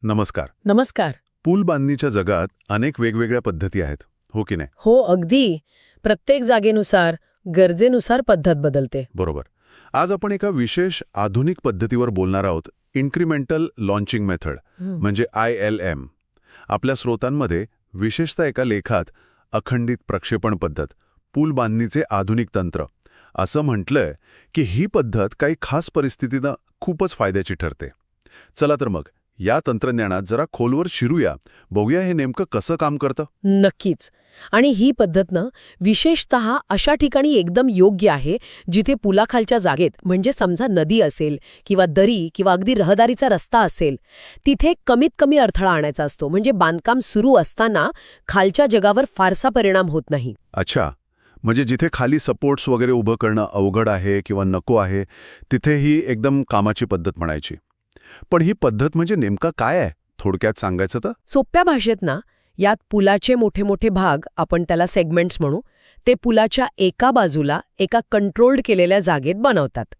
नमस्कार. नमस्कार. पूल बांधणीच्या जगात अनेक वेगवेगळ्या पद्धती आहेत, हो की नाही? हो, अगदी. प्रत्येक जागेनुसार, गरजेनुसार पद्धत बदलते. बरोबर. आज आपण एका विशेष आधुनिक पद्धतीवर बोलणार आहोत, इन्क्रिमेंटल लॉन्चिंग मेथड, म्हणजे ILM. आपल्या स्रोतांमध्ये विशेषतः एका लेखात अखंडित प्रक्षेपण पद्धत, पूल बांधणीचे आधुनिक तंत्र असं म्हटलंय की ही पद्धत काही खास परिस्थितीनं खूपच फायद्याची ठरते. चला तर मग या तंत्रज्ञानात जरा खोलवर शिरूया, बघूया हे नेमकं कसं काम करतं. नक्कीच. आणि ही पद्धत ना विशेषतः अशा ठिकाणी एकदम योग्य आहे जिथे पुलाखालच्या जागेत, म्हणजे समजा नदी असेल किंवा दरी किंवा अगदी रहदारीचा रस्ता असेल, तिथे कमीत कमी अडथळा आणायचा असतो. म्हणजे बांधकाम सुरू असताना खालच्या जगावर फारसा परिणाम होत नाही. अच्छा, म्हणजे जिथे खाली सपोर्ट्स वगैरे उभं करणं अवघड आहे किंवा नको आहे, तिथे ही एकदम कामाची पद्धत म्हणायची. पण ही पद्धत म्हणजे नेमका काय आहे, थोडक्यात सांगायचं तर? सोप्या भाषेत ना, यात पुलाचे मोठे मोठे भाग, आपण त्याला सेगमेंट्स म्हणू, ते पुलाच्या एका बाजूला एका कंट्रोल्ड केलेल्या जागेत बनवतात.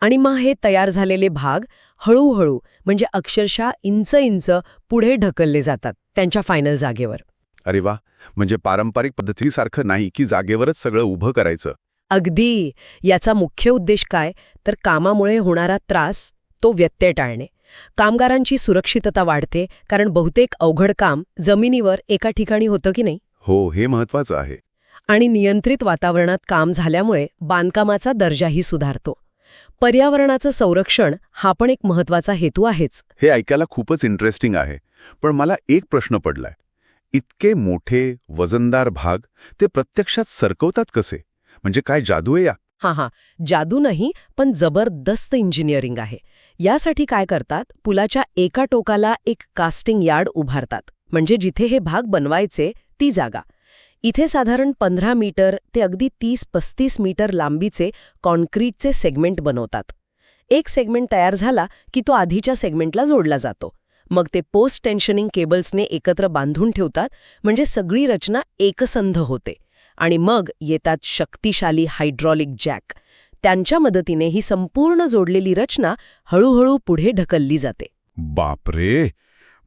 आणि मग हे तयार झालेले भाग हळूहळू, म्हणजे अक्षरशः इंच पुढे ढकलले जातात त्यांच्या फायनल जागेवर. अरे वा, म्हणजे पारंपरिक पद्धतीसारखं नाही की जागेवरच सगळं उभं करायचं. अगदी. याचा मुख्य उद्देश काय, तर कामामुळे होणारा त्रास, तो व्यत्यय टाळणे. कामगारांची सुरक्षितता वाढते, कारण बहुतेक अवघड काम जमिनीवर एका ठिकाणी होतं की नाही. हो, हे महत्वाचं आहे. आणि नियंत्रित वातावरणात काम झाल्यामुळे बांधकामाचा दर्जाही सुधारतो. पर्यावरणाचं संरक्षण हा पण एक महत्वाचा हेतू आहेच. हे ऐकायला खूपच इंटरेस्टिंग आहे. पण मला एक प्रश्न पडलाय, इतके मोठे वजनदार भाग ते प्रत्यक्षात सरकवतात कसे? म्हणजे काय जादू आहे या? हा, जादू नाही, पण जबरदस्त इंजिनिअरिंग आहे. यासाठी काय करतात, पुलाच्या एका टोकाला एक कास्टिंग यार्ड उभारतात, म्हणजे जिथे हे भाग बनवायचे ती जागा. इथे साधारण 15 मीटर ते अगदी 30-35 मीटर लांबीचे कॉन्क्रीटचे सेगमेंट बनवतात. एक सेगमेंट तयार झाला की तो आधीच्या सेगमेंटला जोडला जातो. मग ते पोस्ट टेन्शनिंग केबल्सने एकत्र बांधून ठेवतात, म्हणजे सगळी रचना एकसंध होते. आणि मग येतात शक्तिशाली हायड्रॉलिक जॅक. त्यांच्या मदतीने ही संपूर्ण जोडलेली रचना हळूहळू पुढे ढकलली जाते. बापरे,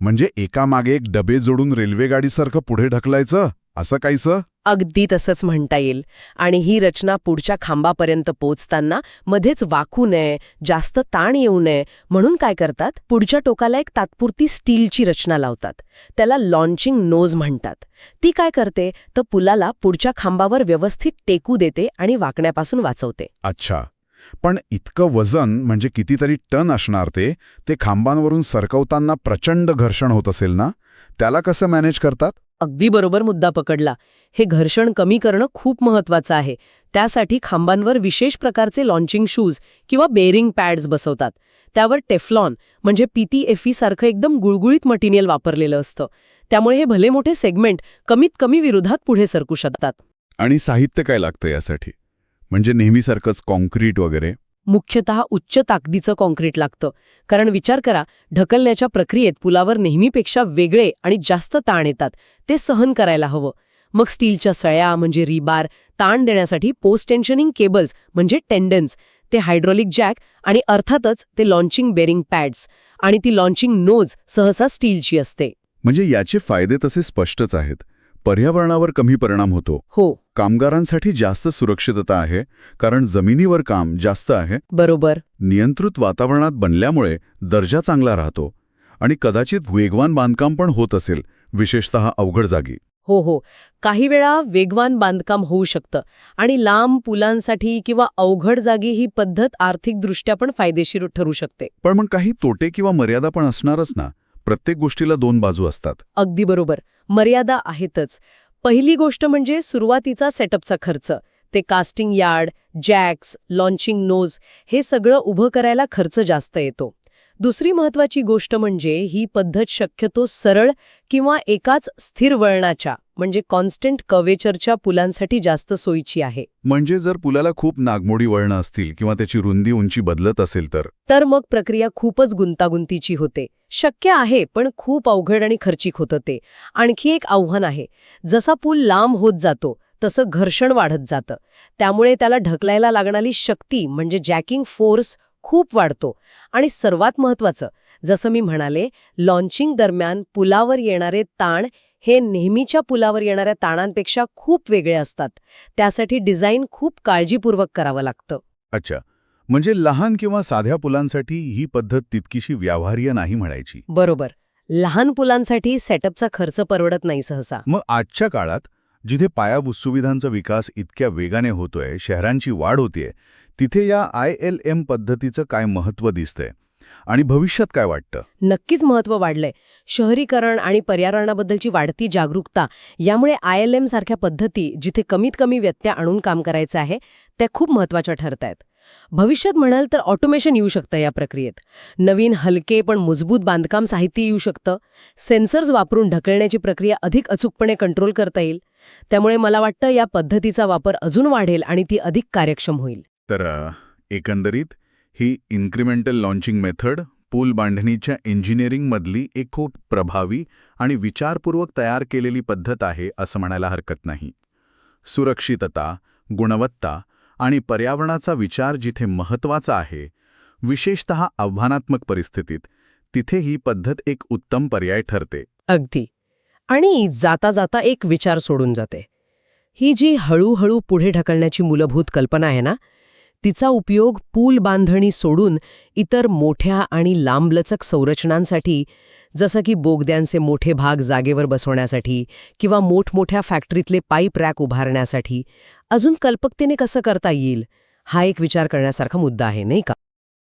म्हणजे एकामागे एक डबे जोडून रेल्वेगाडीसारखं पुढे ढकलायचं, असं काहीसं? अगदी तसंच म्हणता येईल. आणि ही रचना पुढच्या खांबापर्यंत पोचताना मध्येच वाकू नये, जास्त ताण येऊ नये म्हणून काय करतात, पुढच्या टोकाला एक तात्पुरती स्टीलची रचना लावतात. त्याला लॉन्चिंग नोज म्हणतात. ती काय करते, तर पुलाला पुढच्या खांबावर व्यवस्थित टेकू देते आणि वाकण्यापासून वाचवते. अच्छा, पण इतकं वजन, म्हणजे कितीतरी टन असणार ते खांबांवरून सरकवताना प्रचंड घर्षण होत असेल ना? त्याला कसं मॅनेज करतात? अगदी बरोबर मुद्दा पकडला. हे घर्षण कमी करणं खूप महत्वाचं आहे. त्यासाठी खांबांवर विशेष प्रकारचे लॉन्चिंग शूज किंवा बेरिंग पॅड्स बसवतात. त्यावर टेफ्लॉन, म्हणजे PTFE सारखं एकदम गुळगुळीत मटेरियल वापरलेलं असतं. त्यामुळे हे भले मोठे सेगमेंट कमीत कमी विरोधात पुढे सरकू शकतात. आणि साहित्य काय लागतं यासाठी? म्हणजे नेहमीसारखंच कॉन्क्रीट वगैरे? मुख्यतः उच्च ताकदीचं कॉन्क्रीट लागतं. कारण विचार करा, ढकलण्याच्या प्रक्रियेत पुलावर नेहमीपेक्षा वेगळे आणि जास्त ताण येतात. ते सहन करायला हवं. मग स्टीलच्या सळ्या, म्हणजे रिबार, ताण देण्यासाठी पोस्ट टेन्शनिंग केबल्स, म्हणजे टेंडन्स, ते हायड्रॉलिक जॅक आणि अर्थातच ते लॉन्चिंग बेरिंग पॅड्स. आणि ती लॉन्चिंग नोज सहसा स्टीलची असते. म्हणजे याचे फायदे तसे स्पष्टच आहेत. पर्यावरणावर कमी परिणाम होतो. हो, कामगारांसाठी जास्त सुरक्षितता आहे, कारण जमिनीवर काम जास्त आहे. बरोबर. नियंत्रित वातावरणात बनल्यामुळे दर्जा चांगला राहतो. आणि कदाचित वेगवान बांधकाम पण होत असेल, विशेषतः अवघड जागी. हो, काही वेळा वेगवान बांधकाम होऊ शकतं. आणि लांब पुलांसाठी किंवा अवघड जागी ही पद्धत आर्थिकदृष्ट्या पण फायदेशीर ठरू शकते. पण मग काही तोटे किंवा मर्यादा पण असणारच ना? प्रत्येक गोष्टीला दोन बाजू असतात. अगदी बरोबर. मर्यादा आहेतच. पहिली गोष्ट म्हणजे सुरुवातीचा सेटअपचा खर्च. ते casting yard, jacks, launching nose, हे सगळं उभं करायला खर्च जास्त येतो. दुसरी महत्वाची गोष्ट म्हणजे ही पद्धत शक्यतो सरळ किंवा एकाच स्थिर वळणाच्या, म्हणजे कॉन्स्टंट कर्वेचरच्या पुलांसाठी जास्त सोयीची आहे. म्हणजे जर पुलाला खूप नागमोडी वळणं असतील किंवा त्याची रुंदी उंची बदलत असेल तर मग प्रक्रिया खूपच गुंतागुंतीची होते. शक्य आहे, पण खूप अवघड आणि खर्चिक होतं ते. आणखी एक आव्हान आहे, जसा पूल लांब होत जातो तसं घर्षण वाढत जातं. त्यामुळे त्याला ढकलायला लागणारी शक्ती, म्हणजे जॅकिंग फोर्स, खूप वाढतो. आणि सर्वात महत्त्वाचं, जसं मी म्हणाले, लॉन्चिंग दरम्यान पुलावर येणारे ताण हे नेहमीच्या पुलावर येणाऱ्या ताणांपेक्षा खूप वेगळे असतात. त्यासाठी डिझाईन खूप काळजीपूर्वक करावं लागतं. अच्छा, म्हणजे लहान किंवा साध्या पुलांसाठी ही पद्धत तितकीशी व्यावहार्य नाही म्हणायची. बरोबर. लहान पुलांसाठी सेटअपचा खर्च परवडत नाही सहसा. मग आजच्या काळात जिथे पायाभूत सुविधांचा विकास इतक्या वेगाने होतोय, शहरांची वाढ होतीये, तिथे या ILM पद्धतीचं काय महत्त्व दिसतंय आणि भविष्यात काय वाटतं? नक्कीच महत्त्व वाढलंय. शहरीकरण आणि पर्यावरणाबद्दलची वाढती जागरूकता यामुळे ILM सारख्या पद्धती जिथे कमीत कमी व्यत्यय आणून काम करायचं आहे त्या खूप महत्त्वाच्या ठरत आहेत. भविष्यात म्हणाल तर ऑटोमेशन येऊ शकतं या प्रक्रियेत. नवीन हलके पण मजबूत बांधकाम साहित्य येऊ शकतं. सेन्सर्स वापरून ढकलण्याची प्रक्रिया अधिक अचूकपणे कंट्रोल करता येईल. त्यामुळे मला वाटतं या पद्धतीचा वापर अजून वाढेल आणि ती अधिक कार्यक्षम होईल. तर एकंदरीत ही इन्क्रिमेंटल लॉन्चिंग मेथड पूल बांधणीच्या इंजिनिअरिंगमधली एक खूप प्रभावी आणि विचारपूर्वक तयार केलेली पद्धत आहे असं म्हणायला हरकत नाही. सुरक्षितता, गुणवत्ता आणि पर्यावरणाचा विचार जिथे महत्त्वाचा आहे, विशेषतः आव्हानात्मक परिस्थितीत, तिथे ही पद्धत एक उत्तम पर्याय ठरते. अगदी. आणि जाता जाता एक विचार सोडून जाते. ही जी हळूहळू पुढे ढकलण्याची मूलभूत कल्पना आहे ना, तिचा उपयोग पूल बांधणी सोडून इतर मोठ्या आणि लांबलचक संरचनांसाठी, जसं की बोगद्यांचे मोठे भाग जागेवर बसवण्यासाठी किंवा मोठमोठ्या फॅक्टरीतले पाईप रॅक उभारण्यासाठी अजून कल्पकतेने कसं करता येईल, हा एक विचार करण्यासारखा मुद्दा आहे, नाही का?